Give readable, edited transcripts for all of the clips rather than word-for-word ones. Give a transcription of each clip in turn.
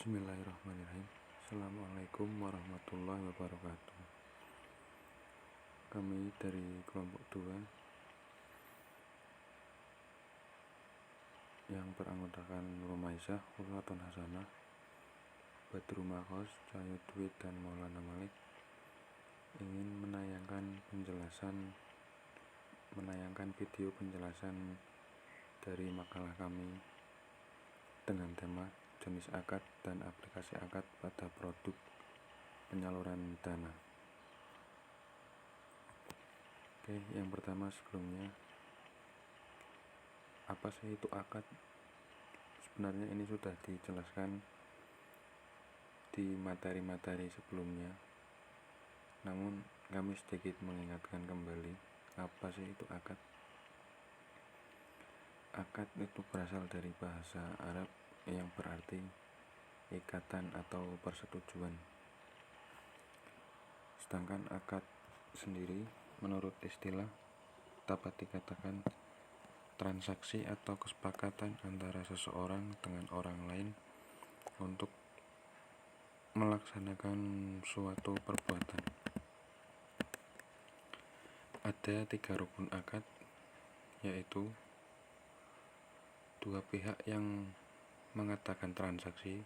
Bismillahirrahmanirrahim. Assalamualaikum warahmatullahi wabarakatuh. Kami dari kelompok 2 yang beranggotakan Rumaisah, Uswatun Hasanah, Badru Makos, Cahyo Dwi, dan Maulana Malik ingin menayangkan video penjelasan dari makalah kami dengan tema jenis akad dan aplikasi akad pada produk penyaluran dana. Oke, yang pertama sebelumnya, apa sih itu akad? Sebenarnya ini sudah dijelaskan di materi-materi sebelumnya, namun kami sedikit mengingatkan kembali apa sih itu akad. Akad itu berasal dari bahasa Arab yang berarti ikatan atau persetujuan. Sedangkan akad sendiri menurut istilah dapat dikatakan transaksi atau kesepakatan antara seseorang dengan orang lain untuk melaksanakan suatu perbuatan. Ada 3 rukun akad, yaitu dua pihak yang mengatakan transaksi,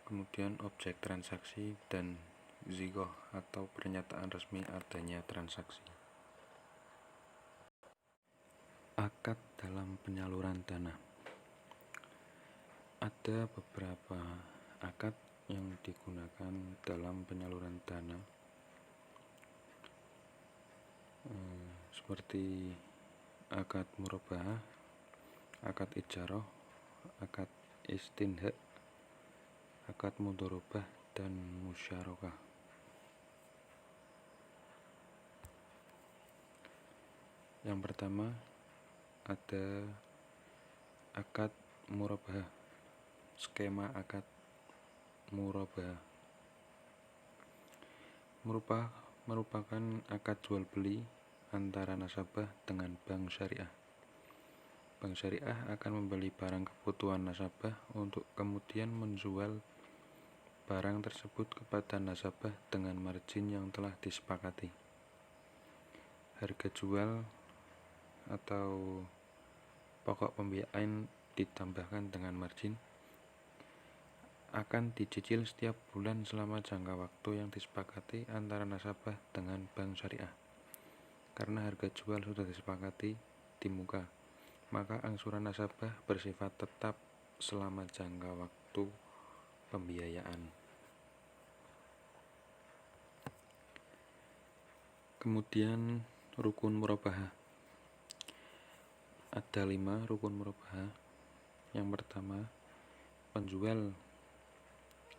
kemudian objek transaksi, dan zigoh atau pernyataan resmi adanya transaksi. Akad dalam penyaluran dana. Ada beberapa akad yang digunakan dalam penyaluran dana, seperti akad murabahah, akad ijarah, akad istinhak, akad mudharabah, dan musyarakah. Yang pertama ada akad murabahah. Skema akad murabahah merupakan akad jual beli antara nasabah dengan bank syariah. Bank syariah akan membeli barang kebutuhan nasabah untuk kemudian menjual barang tersebut kepada nasabah dengan margin yang telah disepakati. Harga jual atau pokok pembiayaan ditambahkan dengan margin akan dicicil setiap bulan selama jangka waktu yang disepakati antara nasabah dengan bank syariah. Karena harga jual sudah disepakati di muka, maka angsuran nasabah bersifat tetap selama jangka waktu pembiayaan. Kemudian rukun murabahah. Ada 5 rukun murabahah. Yang pertama, penjual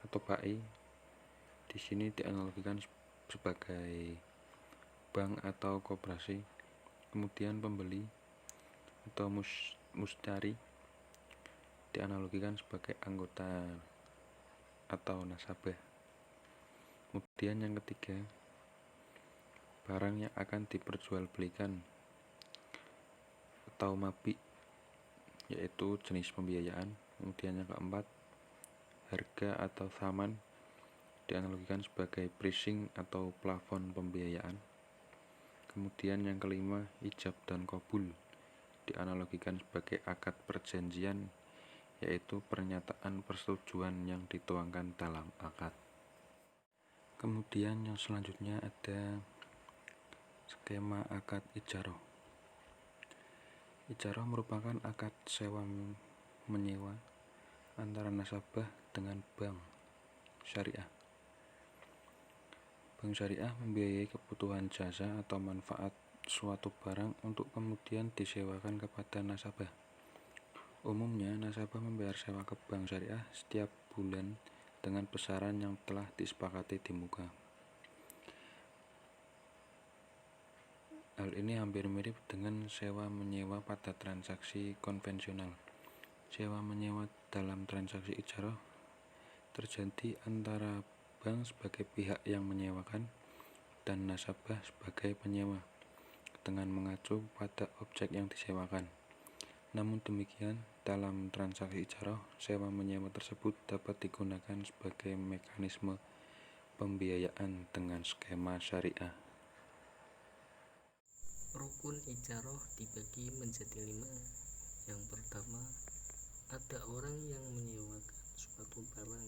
atau bai di sini dianalogikan sebagai bank atau koperasi. Kemudian pembeli atau mustari dianalogikan sebagai anggota atau nasabah. Kemudian yang ketiga, barang yang akan diperjualbelikan atau mabi, yaitu jenis pembiayaan. Kemudian yang keempat, harga atau thaman dianalogikan sebagai pricing atau plafon pembiayaan. Kemudian yang kelima, ijab dan qabul dianalogikan sebagai akad perjanjian, yaitu pernyataan persetujuan yang dituangkan dalam akad. Kemudian yang selanjutnya ada skema akad ijarah. Ijarah merupakan akad sewa menyewa antara nasabah dengan bank syariah. Bank syariah membiayai kebutuhan jasa atau manfaat suatu barang untuk kemudian disewakan kepada nasabah. Umumnya nasabah membayar sewa ke bank syariah setiap bulan dengan besaran yang telah disepakati di muka. Hal ini hampir mirip dengan sewa menyewa pada transaksi konvensional. Sewa menyewa dalam transaksi ijarah terjadi antara bank sebagai pihak yang menyewakan dan nasabah sebagai penyewa dengan mengacu pada objek yang disewakan. Namun demikian, Dalam transaksi ijarah, sewa-menyewa tersebut dapat digunakan sebagai mekanisme pembiayaan dengan skema syariah. Rukun ijarah dibagi menjadi 5. Yang pertama, ada orang yang menyewakan suatu barang,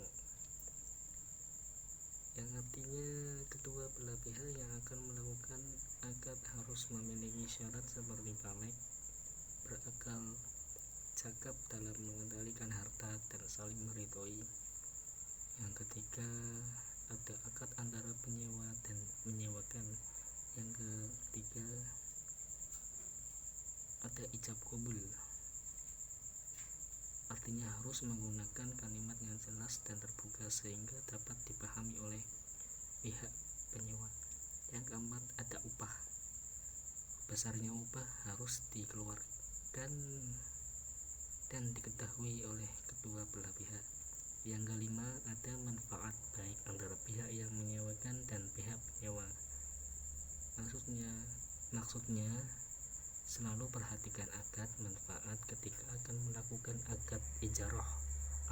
yang artinya kedua belah pihak yang akan melakukan akad harus memiliki syarat seperti balik, berakal, cakap dalam mengendalikan harta, dan saling meridhoi. Yang ketiga, ada akad antara penyewa dan menyewakan. Yang ketiga, ada ijab qabul, artinya harus menggunakan kalimat yang jelas dan terbuka sehingga dapat dipahami oleh pihak penyewa. Yang keempat, ada upah. Besarnya upah harus dikeluarkan dan diketahui oleh kedua belah pihak. Yang kelima, ada manfaat baik antara pihak yang menyewakan dan pihak penyewa. Maksudnya selalu perhatikan akad manfaat ketika akan melakukan akad ijarah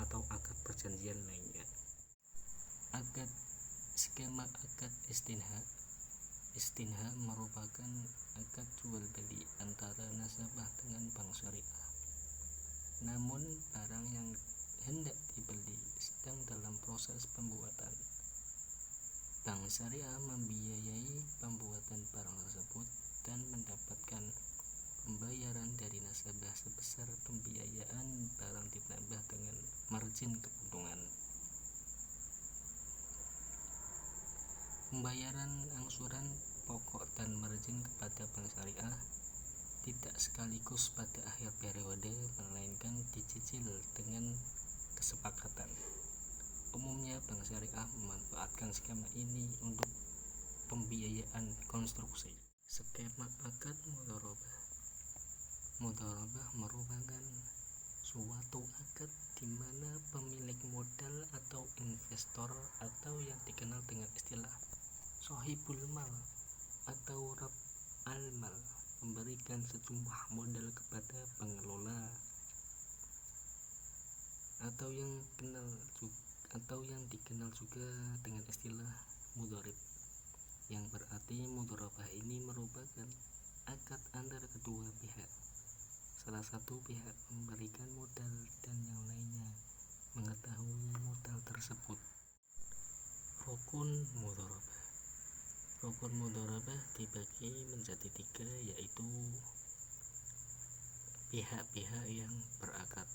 atau akad perjanjian lainnya. Akad skema akad istinha. Istinha merupakan akad jual beli antara nasabah dengan bank syariah. Namun barang yang hendak dibeli sedang dalam proses pembuatan. Bank syariah membiayai pembuatan barang tersebut dan mendapatkan pembayaran dari nasabah sebesar pembiayaan barang ditambah dengan margin keuntungan. Pembayaran angsuran pokok dan margin kepada bank syariah tidak sekaligus pada akhir periode, melainkan dicicil dengan kesepakatan. Umumnya bank syariah memanfaatkan skema ini untuk pembiayaan konstruksi. Skema akad mudharabah. Mudharabah merupakan suatu akad di mana pemilik modal atau investor atau yang dikenal dengan istilah sohibul mal atau rab al-mal memberikan sejumlah modal kepada pengelola atau yang dikenal juga dengan istilah mudharib, yang berarti mudharabah ini merupakan akad antara kedua pihak. Salah satu pihak memberikan modal dan yang lainnya mengetahui modal tersebut. Rukun mudharabah. Rukun mudharabah dibagi menjadi 3, yaitu pihak-pihak yang berakad,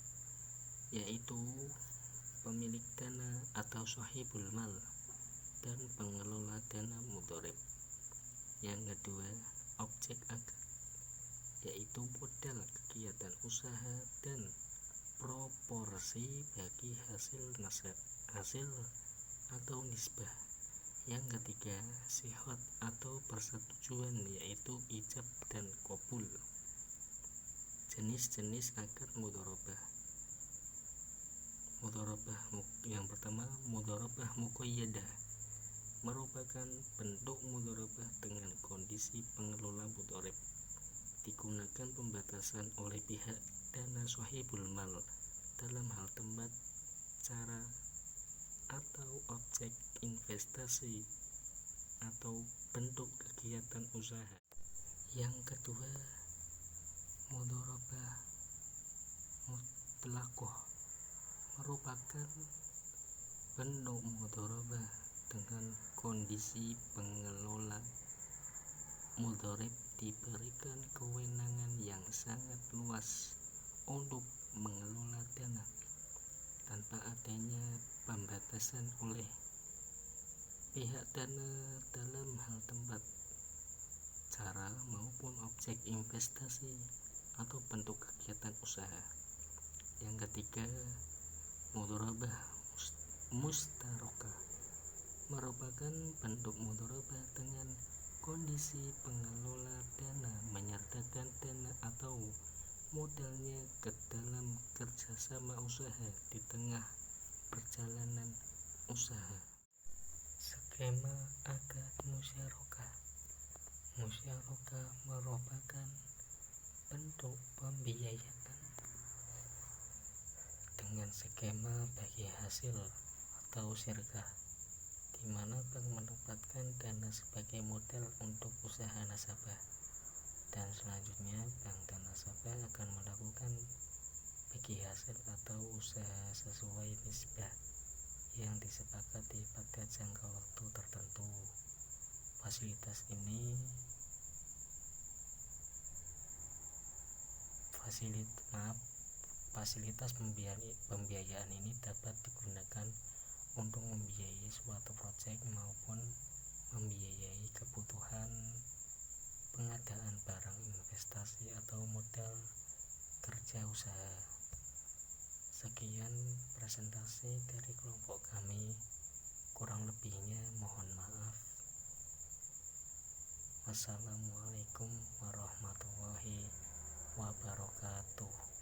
yaitu pemilik dana atau sahibul mal dan pengelola dana mudharib. Yang kedua, objek akad, yaitu modal kegiatan usaha dan proporsi bagi hasil atau nisbah. Yang ketiga, sihhat atau persetujuan, yaitu ijab dan qabul. Jenis-jenis akad mudharabah. Mudharabah yang pertama, mudharabah muqayyadah, merupakan bentuk mudharabah dengan kondisi pengelola mudharib. Digunakan pembatasan oleh pihak dana sahibul mal dalam hal tempat, cara, atau objek investasi atau bentuk kegiatan usaha. Yang kedua, mudharabah mutlaqah, merupakan bentuk mudharabah dengan kondisi pengelola mudharib diberikan kewenangan yang sangat luas untuk mengelola dana tanpa adanya pembatasan oleh pihak dana dalam hal tempat, cara maupun objek investasi atau bentuk kegiatan usaha. Yang ketiga, mudharabah mustarakah, merupakan bentuk mudharabah dengan kondisi pengelola dana menyertakan dana atau modalnya ke dalam kerjasama usaha di tengah perjalanan usaha. Skema akad musyarakah. Musyarakah merupakan bentuk pembiayaan dengan skema bagi hasil atau sirkah, di mana bank menempatkan dana sebagai modal untuk usaha nasabah, dan selanjutnya bank dan nasabah akan melakukan bagi hasil atau usaha sesuai nisbah yang disepakati pada jangka waktu tertentu. Fasilitas pembiayaan ini dapat digunakan untuk membiayai suatu proyek maupun membiayai kebutuhan pengadaan barang, investasi, atau modal kerja usaha. Sekian presentasi dari kelompok kami, kurang lebihnya mohon maaf. Wassalamualaikum warahmatullahi wabarakatuh.